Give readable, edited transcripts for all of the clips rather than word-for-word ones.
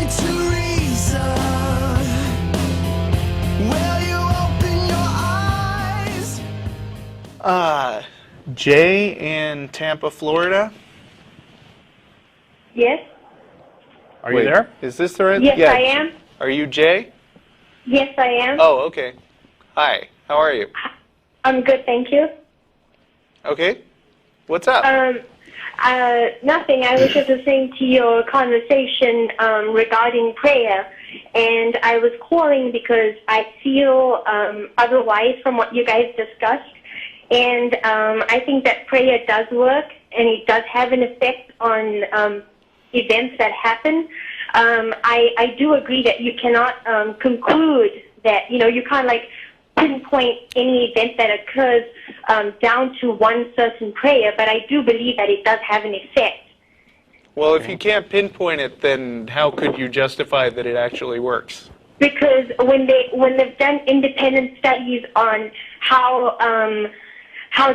into reason. Will you open your eyes? Jay in Tampa, Florida. Yes. Are you there? Is this the right? Yes, yeah. I am. Are you Jay? Yes, I am. Oh, okay. Hi. How are you? I'm good, thank you. Okay. What's up? Nothing. I was just listening to your conversation regarding prayer, and I was calling because I feel otherwise from what you guys discussed, and I think that prayer does work, and it does have an effect on events that happen. I do agree that you cannot conclude that, you can't pinpoint any event that occurs down to one certain prayer, but I do believe that it does have an effect. Well, if you can't pinpoint it, then how could you justify that it actually works? Because when they've done independent studies on how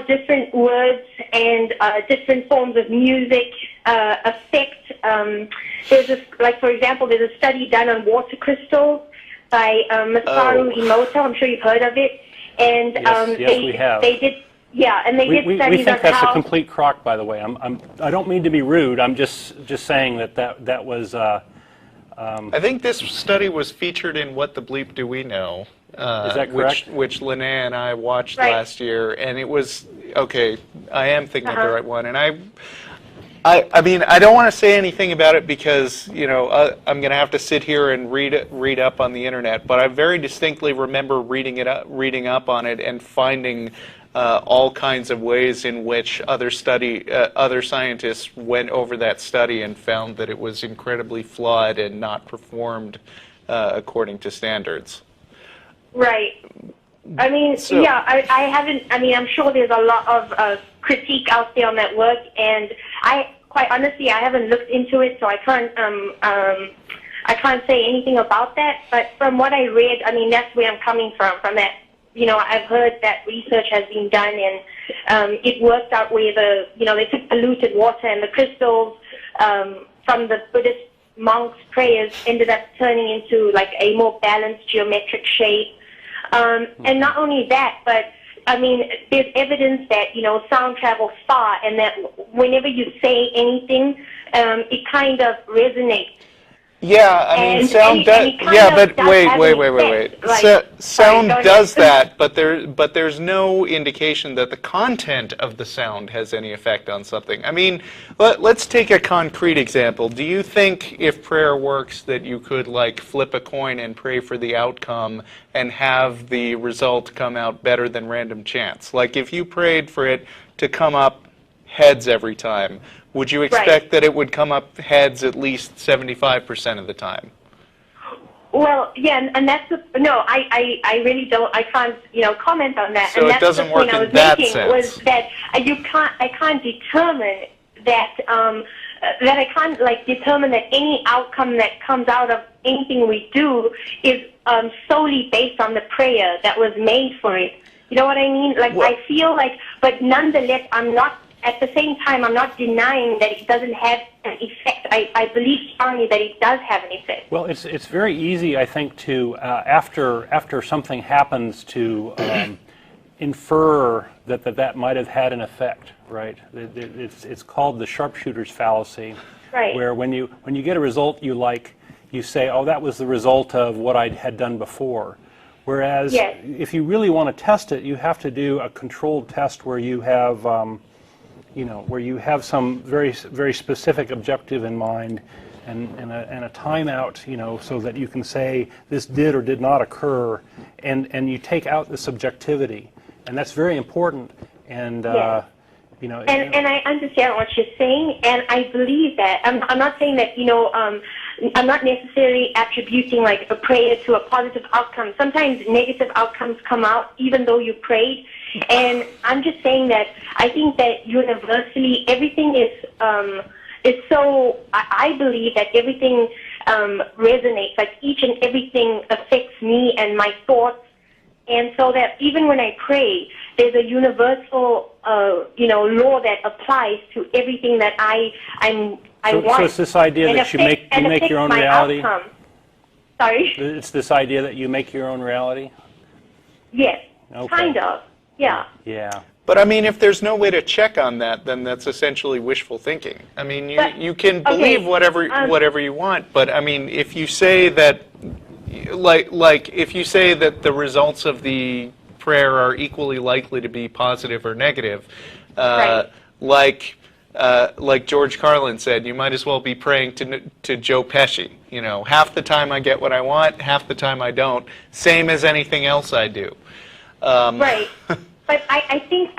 different words and different forms of music affect, for example, there's a study done on water crystals by Masaru Emoto. I'm sure you've heard of it. And yes, we have. They did, and they did studies we think on that's how a complete crock, by the way. I don't mean to be rude. I'm just saying that was. I think this study was featured in What the Bleep Do We Know? Is that correct? Which Linnea and I watched last year, and it was okay. I am thinking of the right one, and I mean, I don't want to say anything about it because I'm going to have to sit here and read up on the internet. But I very distinctly remember reading up on it and finding all kinds of ways in which other scientists went over that study and found that it was incredibly flawed and not performed according to standards. Right. I mean, I haven't. I mean, I'm sure there's a lot of critique out there on that work, and quite honestly, I haven't looked into it, so I can't say anything about that. But from what I read, I mean, that's where I'm coming from. From that, I've heard that research has been done, and it worked out where they took polluted water and the crystals from the Buddhist monks' prayers ended up turning into a more balanced geometric shape. And not only that, but I mean, there's evidence that, sound travels far, and that whenever you say anything, it kind of resonates. Yeah, I mean, sound does. Yeah, but wait. Sound does that, but there's no indication that the content of the sound has any effect on something. I mean, let's take a concrete example. Do you think if prayer works that you could flip a coin and pray for the outcome and have the result come out better than random chance? Like if you prayed for it to come up heads every time, would you expect that it would come up heads at least 75% of the time? Well, yeah, and that's I really don't. I can't, comment on that. So and it that's doesn't the point work I in was that making, sense. was that I can't determine that I can't determine that any outcome that comes out of anything we do is solely based on the prayer that was made for it. You know what I mean? I feel but nonetheless, at the same time, I'm not denying that it doesn't have an effect. I believe strongly that it does have an effect. Well, it's very easy, I think, to after something happens to infer that might have had an effect, right? It's called the sharpshooter's fallacy, right? Where when you get a result you like, you say, oh, that was the result of what I had done before. Whereas if you really want to test it, you have to do a controlled test where you have where you have some very, very specific objective in mind and a timeout, so that you can say this did or did not occur, and you take out the subjectivity, and that's very important. And and I understand what you're saying, and I believe that. I'm not saying that I'm not necessarily attributing a prayer to a positive outcome. Sometimes negative outcomes come out even though you prayed. And I'm just saying that I think that universally everything is so. I believe that everything resonates. Each and everything affects me and my thoughts, and so that even when I pray, there's a universal law that applies to everything that I want. So it's this idea that you make your own reality? Outcome. Sorry? It's this idea that you make your own reality? Yes, Okay. kind of, yeah. Yeah. But I mean, if there's no way to check on that, then that's essentially wishful thinking. I mean, you can believe whatever you want, but I mean, if you say that, like if you say that the results of the prayer are equally likely to be positive or negative, Right. like George Carlin said, you might as well be praying to Joe Pesci. You know, half the time I get what I want, half the time I don't. Same as anything else I do. Right. But I think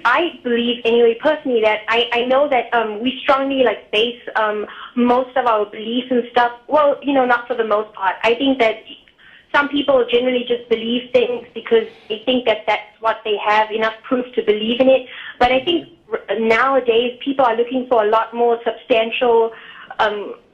I believe anyway personally that I know that we strongly like base most of our beliefs and stuff. Well, you know, not for the most part. I think that some people generally just believe things because they think that that's what they have enough proof to believe in it. But I think nowadays people are looking for a lot more substantial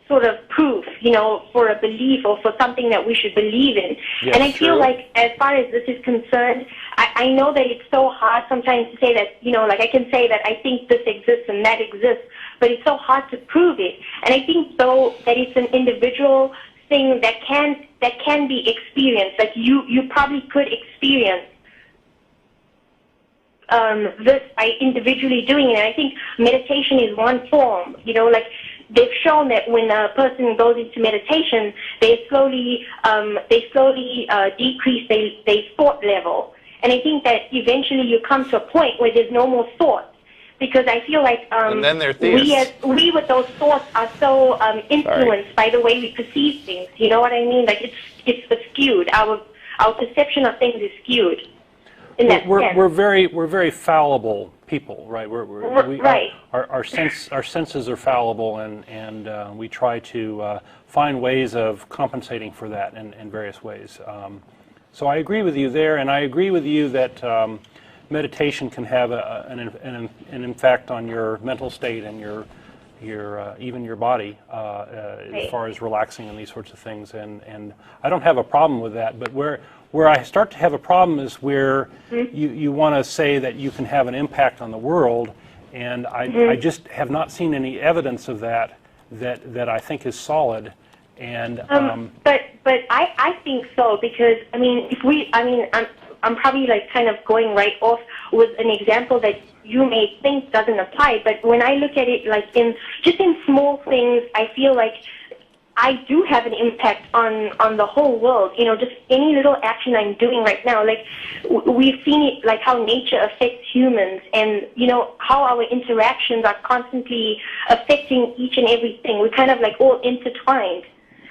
sort of proof, you know, for a belief or for something that we should believe in. Yes, and I feel true. like as far as this is concerned, I know that it's so hard sometimes to say that, you know, like I can say that I think this exists and that exists, but it's so hard to prove it. And I think though that it's an individual thing that can be experienced. Like you probably could experience this by individually doing it. And I think meditation is one form, you know, like they've shown that when a person goes into meditation, they slowly decrease their thought level. And I think that eventually you come to a point where there's no more thoughts. Because I feel like and then they're theists. we with those thoughts are so influenced by the way we perceive things. You know what I mean? Like it's skewed. Our perception of things is skewed. In that sense. We're very fallible people, right? Right. Our senses are fallible, and we try to find ways of compensating for that in various ways. So I agree with you there, and I agree with you that meditation can have an impact on your mental state and your even your body as far as relaxing and these sorts of things. And I don't have a problem with that, but where I start to have a problem is where you want to say that you can have an impact on the world, and I just have not seen any evidence of that I think is solid. And but I think so, because I mean I'm probably like kind of going right off with an example that you may think doesn't apply, but when I look at it like in small things, I feel like I do have an impact on the whole world. You know, just any little action I'm doing right now. Like we've seen it, like how nature affects humans, and you know how our interactions are constantly affecting each and everything. We're kind of like all intertwined.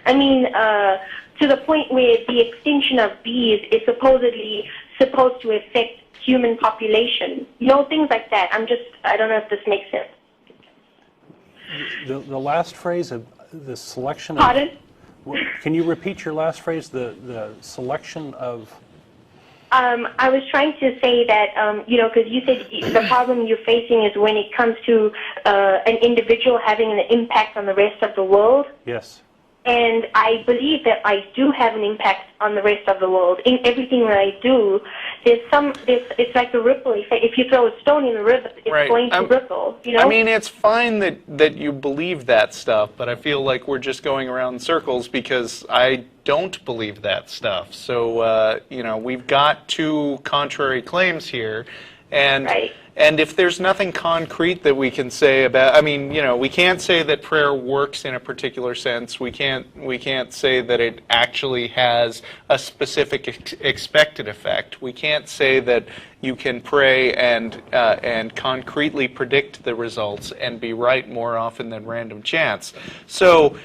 I mean, to the point where the extinction of bees is supposedly supposed to affect human population. You know, things like that. I don't know if this makes sense. The last phrase of the selection of... Pardon? Can you repeat your last phrase, the selection of... I was trying to say that, you know, because you said the problem you're facing is when it comes to an individual having an impact on the rest of the world. Yes. And I believe that I do have an impact on the rest of the world. In everything that I do, it's like a ripple effect. If you throw a stone in the river, it's going to ripple, you know? I mean, it's fine that you believe that stuff, but I feel like we're just going around in circles because I don't believe that stuff. So, you know, we've got two contrary claims here, and... Right. And if there's nothing concrete that we can say about, I mean, you know, we can't say that prayer works in a particular sense. We can't say that it actually has a specific expected effect. We can't say that you can pray and concretely predict the results and be right more often than random chance. So,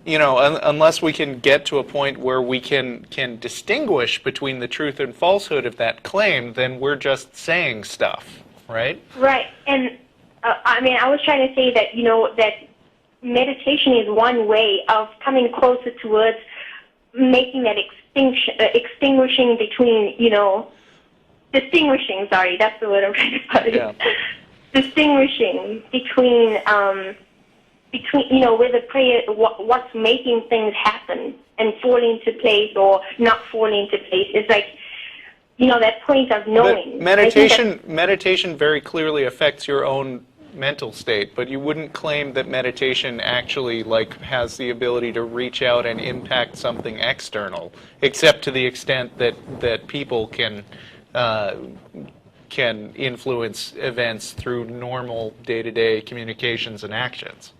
you know, unless we can get to a point where we can distinguish between the truth and falsehood of that claim, then we're just saying stuff, right? Right. And, I mean, I was trying to say that, you know, that meditation is one way of coming closer towards making that extinguishing between, you know, distinguishing, sorry, that's the word I'm trying to put. Yeah. Distinguishing between, you know, whether prayer, what's making things happen and fall into place or not fall into place. It's like, you know, that point of knowing. But meditation very clearly affects your own mental state, but you wouldn't claim that meditation actually has the ability to reach out and impact something external, except to the extent that people can influence events through normal day-to-day communications and actions.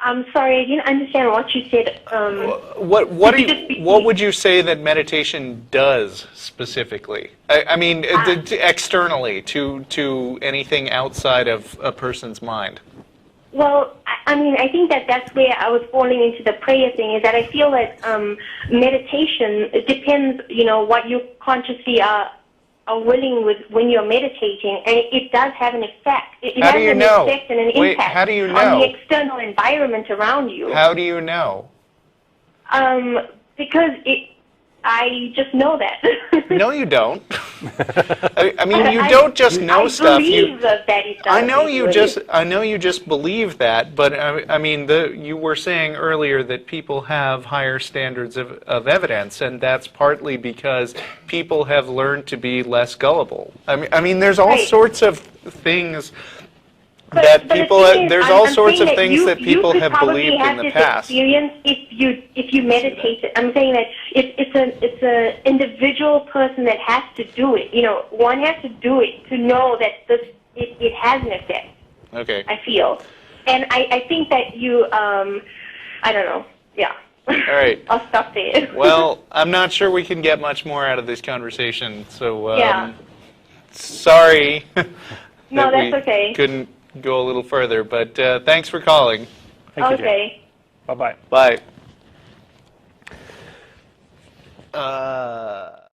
I'm sorry, I didn't understand what you said. What would you say that meditation does specifically? I mean, externally to anything outside of a person's mind. Well, I mean, I think that's where I was falling into the prayer thing. Is that I feel that meditation, it depends, what you consciously are willing with when you're meditating, and it does have an effect. It How has do you an know? effect and an impact How do you on know? the external environment around you. How do you know? Because I just know that. No, you don't. I mean, you don't just know stuff. I believe that it does. I know you just believe that, but I mean, you were saying earlier that people have higher standards of evidence, and that's partly because people have learned to be less gullible. I mean, there's all sorts of things that people. There's all sorts of things that people have believed in the past. Experience if you meditate. I'm saying that it's an individual person that has to do it. One has to do it to know that it has an effect. Okay. I feel, and I think that you I don't know. Yeah. All right. I'll stop there. Well, I'm not sure we can get much more out of this conversation, so yeah. Sorry. No, that's okay. Couldn't go a little further, but thanks for calling. Thank you, Okay. Bye-bye. Bye.